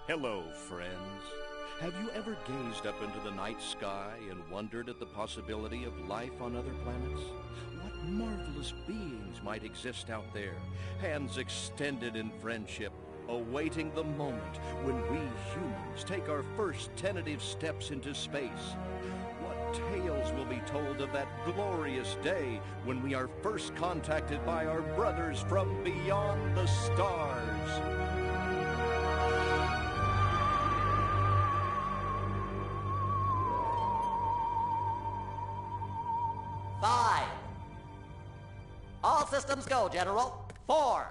Hello, friends. Have you ever gazed up into the night sky and wondered at the possibility of life on other planets? What marvelous beings might exist out there, hands extended in friendship, awaiting the moment when we humans take our first tentative steps into space? What tales will be told of that glorious day when we are first contacted by our brothers from beyond the stars? All systems go, General. 4.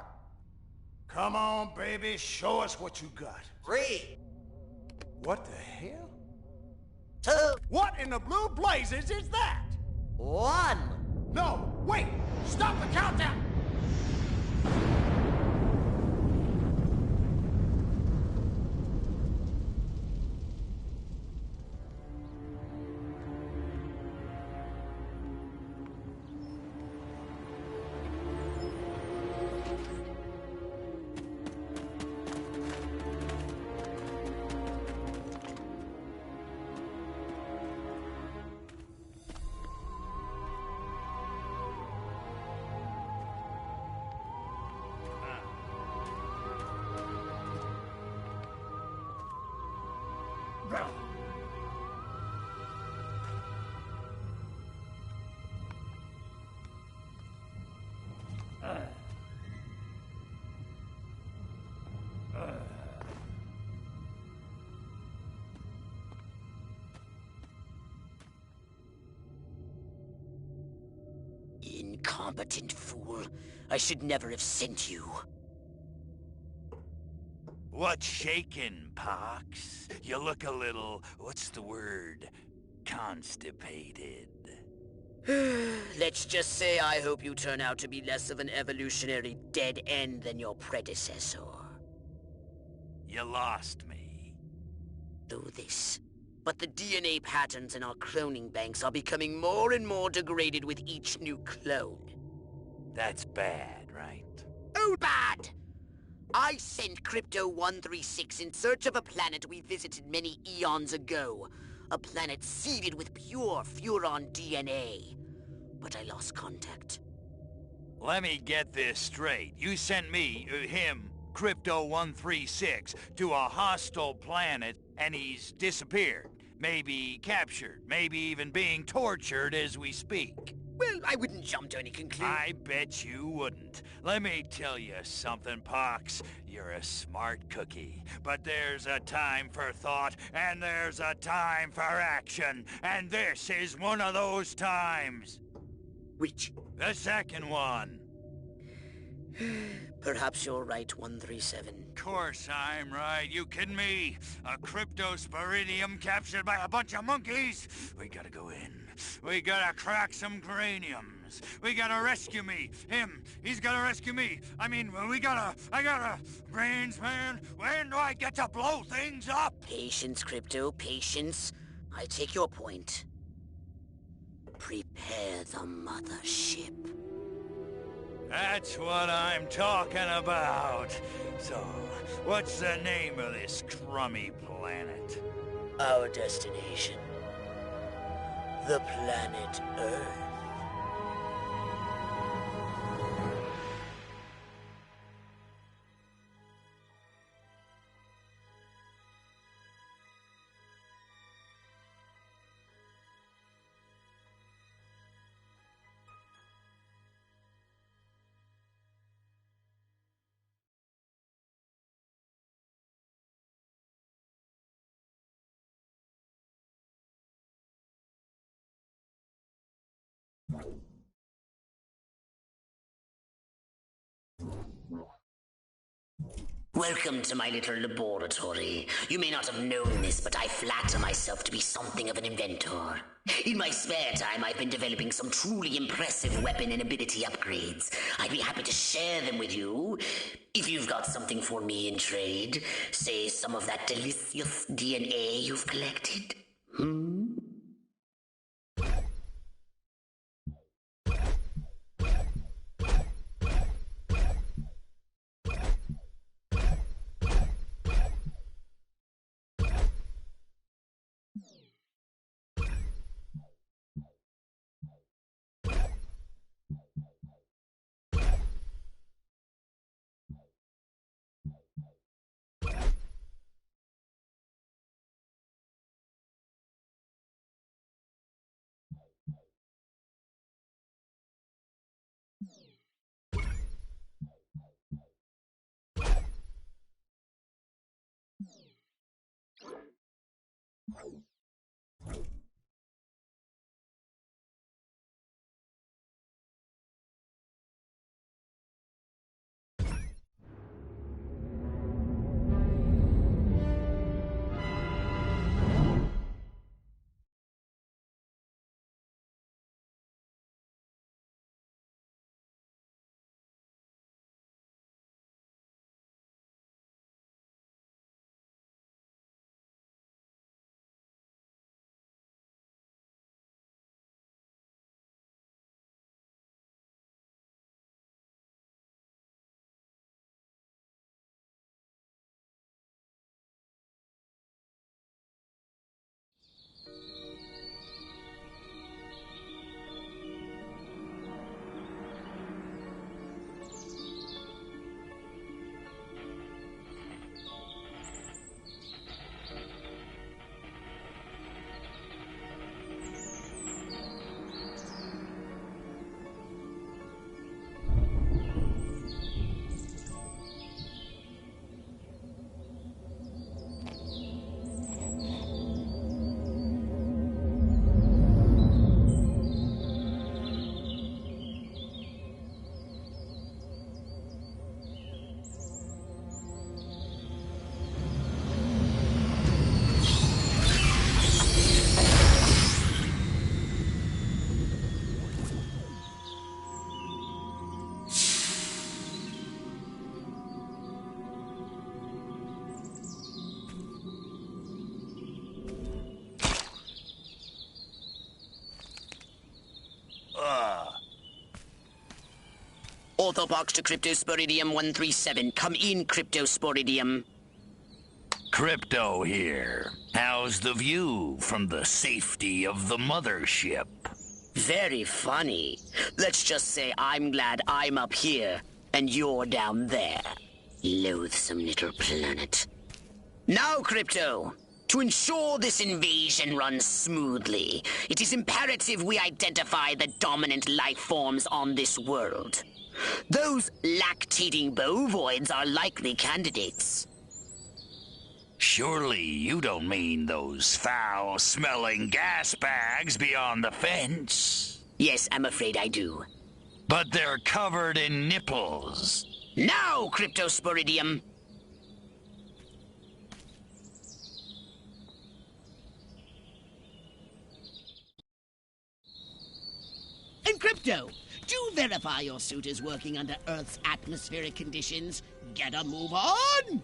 Come on, baby. Show us what you got. 3. What the hell? 2. What in the blue blazes is that? 1. No, wait! Stop the countdown! Incompetent fool. I should never have sent you. What's shaking, Pox? You look a little, what's the word, constipated. Let's just say I hope you turn out to be less of an evolutionary dead end than your predecessor. You lost me. Do this. But the DNA patterns in our cloning banks are becoming more and more degraded with each new clone. That's bad, right? Oh, bad! I sent Crypto-136 in search of a planet we visited many eons ago. A planet seeded with pure Furon DNA. But I lost contact. Let me get this straight. You sent me, him, Crypto-136, to a hostile planet, and he's disappeared. Maybe captured, maybe even being tortured as we speak. Well, I wouldn't jump to any conclusion. I bet you wouldn't. Let me tell you something, Pox. You're a smart cookie. But there's a time for thought, and there's a time for action. And this is one of those times. Which? The second one. Perhaps you're right, 137. Course I'm right. You kidding me? A cryptosporidium captured by a bunch of monkeys? We gotta go in. We gotta crack some craniums. We gotta rescue me. Him, he's gotta rescue me. I mean, I gotta... Brains, man, when do I get to blow things up? Patience, Crypto, patience. I take your point. Prepare the mothership. That's what I'm talking about. So, what's the name of this crummy planet? Our destination. The planet Earth. Welcome to my little laboratory. You may not have known this, but I flatter myself to be something of an inventor. In my spare time, I've been developing some truly impressive weapon and ability upgrades. I'd be happy to share them with you. If you've got something for me in trade, say some of that delicious DNA you've collected. Orthopox to Cryptosporidium 137. Come in, Cryptosporidium. Crypto here. How's the view from the safety of the mothership? Very funny. Let's just say I'm glad I'm up here and you're down there. Loathsome little planet. Now, Crypto, to ensure this invasion runs smoothly, it is imperative we identify the dominant life forms on this world. Those lactating bovoids are likely candidates. Surely you don't mean those foul-smelling gas bags beyond the fence? Yes, I'm afraid I do. But they're covered in nipples. Now, Cryptosporidium! And Crypto, do verify your suit is working under Earth's atmospheric conditions. Get a move on!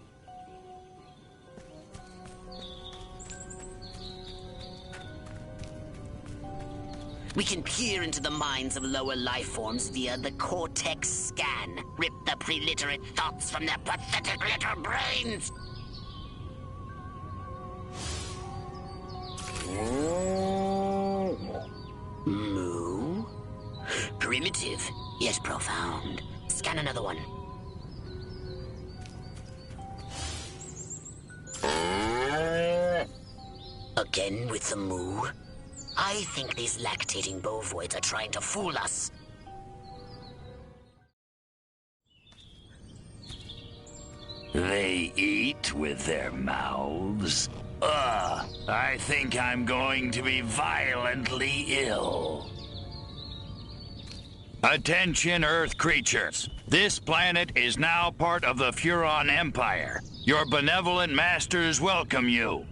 We can peer into the minds of lower life forms via the cortex scan. Rip the preliterate thoughts from their pathetic little brains! Moo? Primitive, yet profound. Scan another one. Again with the moo? I think these lactating bovoids are trying to fool us. They eat with their mouths? I think I'm going to be violently ill. Attention, Earth creatures. This planet is now part of the Furon Empire. Your benevolent masters welcome you.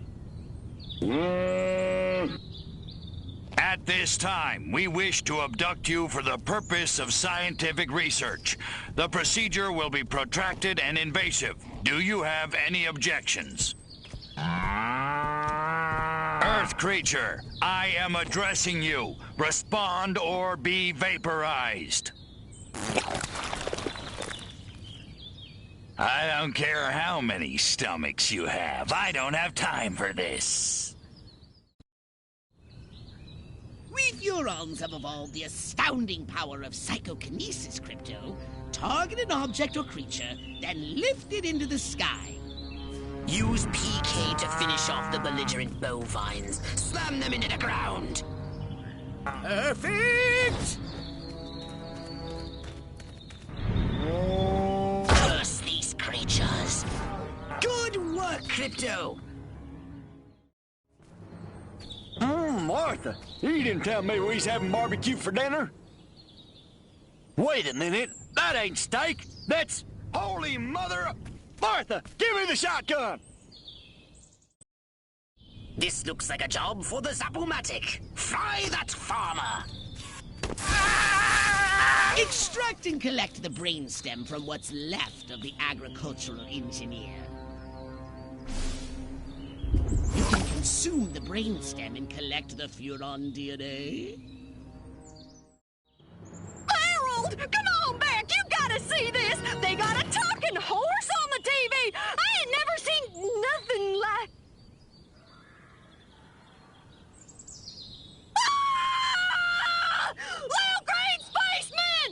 At this time, we wish to abduct you for the purpose of scientific research. The procedure will be protracted and invasive. Do you have any objections? Earth creature, I am addressing you. Respond or be vaporized. I don't care how many stomachs you have. I don't have time for this. We Furons have evolved the astounding power of psychokinesis, Crypto. Target an object or creature, then lift it into the sky. Use PK to finish off the belligerent bovines. Slam them into the ground. Perfect! Curse these creatures. Good work, Crypto. Martha, you didn't tell me we was having barbecue for dinner? Wait a minute, that ain't steak, that's holy mother... Martha, give me the shotgun! This looks like a job for the Zap-O-Matic. Fry that farmer! Extract and collect the brainstem from what's left of the agricultural engineer. You can consume the brainstem and collect the Furon DNA. Harold, come on back! You gotta see this! They got a talking horse on the TV! I ain't never seen nothing like... Ah! Little green spaceman!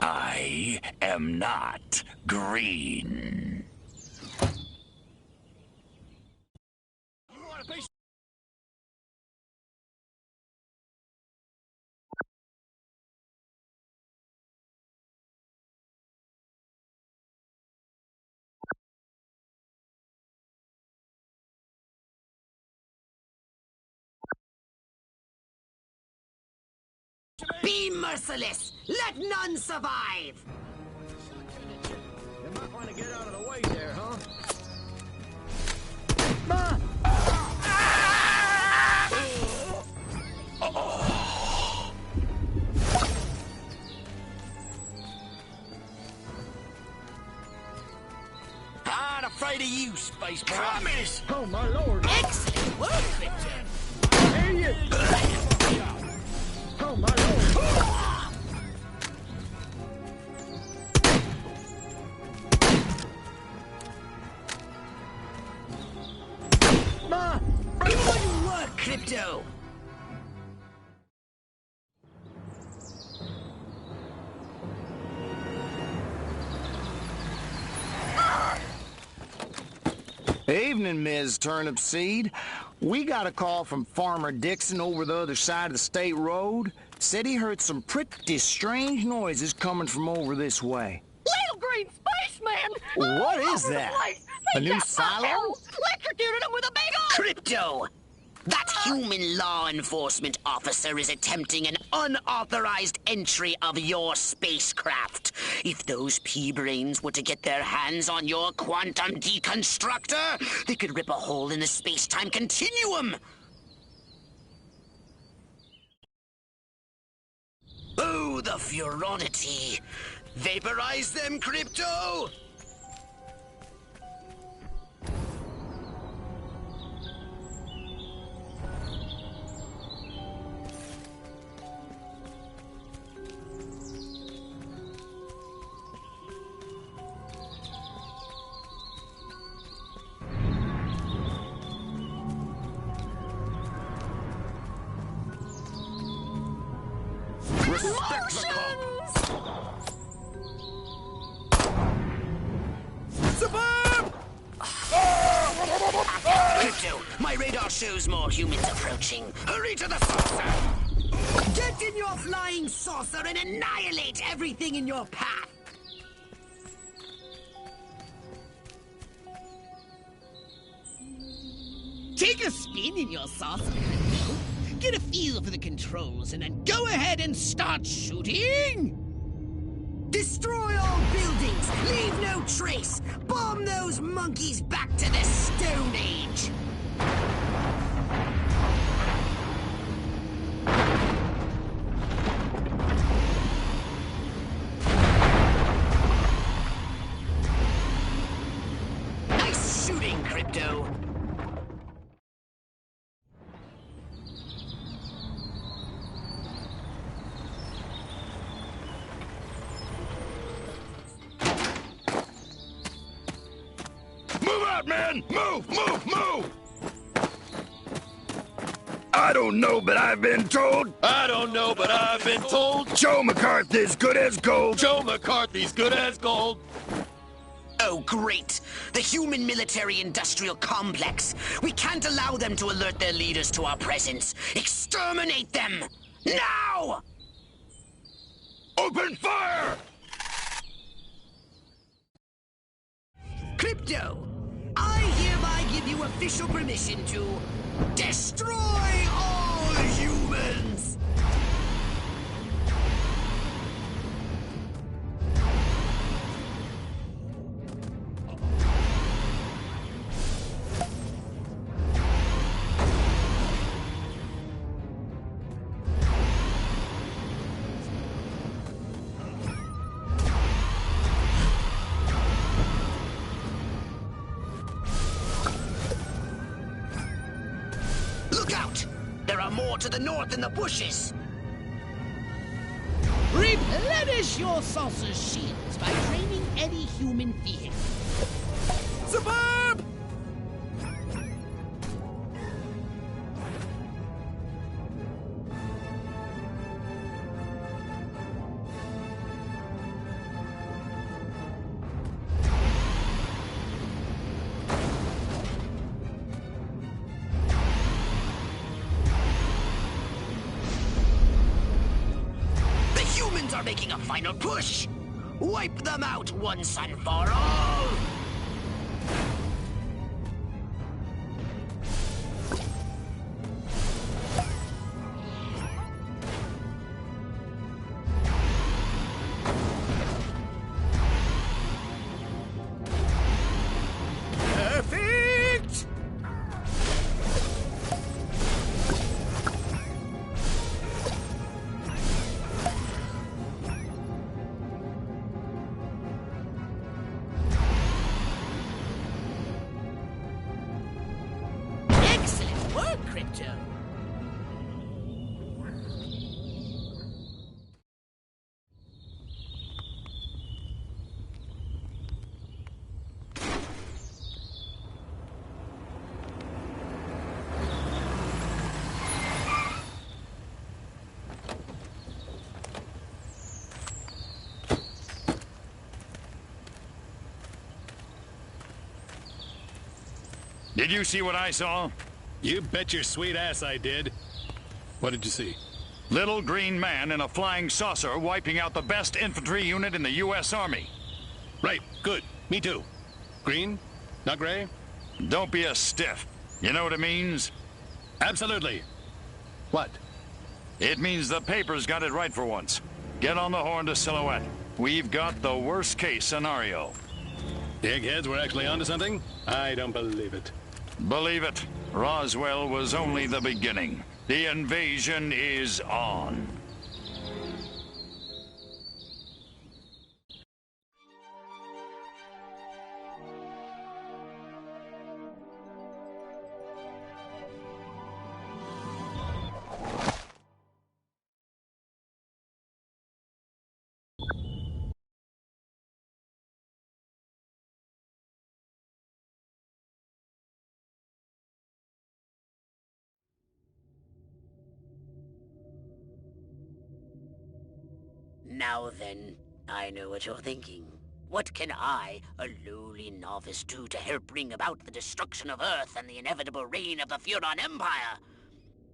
Ah! I am not green. Be merciless! Let none survive! You might want to get out of the way there, huh? I ain't afraid of you, space boy. Promise! Oh, my lord! Excellent work, Crypto. Here you... Oh, my lord! Evening, Ms. Turnipseed. We got a call from Farmer Dixon over the other side of the state road. Said he heard some pretty strange noises coming from over this way. Little green spaceman! What is All over that? the place. A They new got my silo? house, electrocuted him with a big old... Crypto! That human law enforcement officer is attempting an unauthorized entry of your spacecraft. If those pea-brains were to get their hands on your quantum deconstructor, they could rip a hole in the space-time continuum. Oh, the furonity. Vaporize them, Crypto! Respect the call. Suburb! Crypto, my radar shows more humans approaching. Hurry to the saucer! Get in your flying saucer and annihilate everything in your path! Take a spin in your saucer, Crypto. Get a feel for the controls and then go ahead and start shooting! Destroy all buildings! Leave no trace! Bomb those monkeys back to the Stone Age! Nice shooting, Crypto! Move out, man! Move, move, move! I don't know, but I've been told. I don't know, but I've been told Joe McCarthy's good as gold. Joe McCarthy's good as gold. Oh, great! The human military-industrial complex. We can't allow them to alert their leaders to our presence. Exterminate them! Now! Open fire! Crypto, I hereby give you official permission to destroy all humans! Look out! There are more to the north in the bushes! Replenish your saucer's shields by training any human vehicle. Suburb! The humans are making a final push! Wipe them out once and for all! Perfect! Did you see what I saw? You bet your sweet ass I did. What did you see? Little green man in a flying saucer wiping out the best infantry unit in the U.S. Army. Right, good. Me too. Green? Not gray? Don't be a stiff. You know what it means? Absolutely. What? It means the paper's got it right for once. Get on the horn to Silhouette. We've got the worst case scenario. The eggheads were actually onto something? I don't believe it. Believe it. Roswell was only the beginning. The invasion is on. Now then, I know what you're thinking. What can I, a lowly novice, do to help bring about the destruction of Earth and the inevitable reign of the Furon Empire?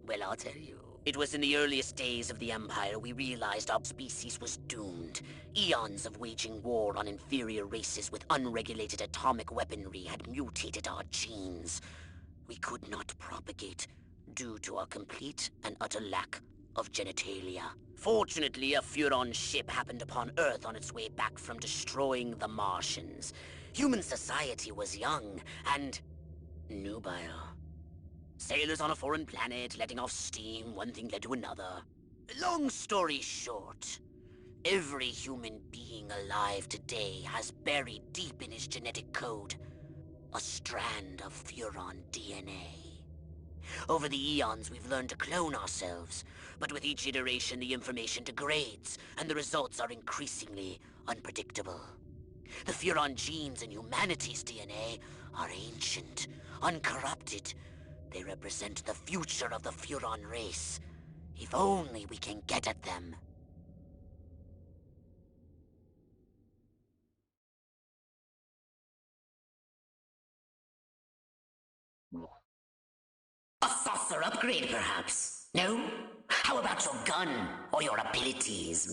Well, I'll tell you. It was in the earliest days of the Empire we realized our species was doomed. Eons of waging war on inferior races with unregulated atomic weaponry had mutated our genes. We could not propagate due to our complete and utter lack of genitalia. Fortunately, a Furon ship happened upon Earth on its way back from destroying the Martians. Human society was young and nubile. Sailors on a foreign planet, letting off steam, one thing led to another. Long story short, every human being alive today has buried deep in his genetic code a strand of Furon DNA. Over the eons, we've learned to clone ourselves, but with each iteration, the information degrades, and the results are increasingly unpredictable. The Furon genes in humanity's DNA are ancient, uncorrupted. They represent the future of the Furon race. If only we can get at them. A saucer upgrade, perhaps? No? How about your gun or your abilities?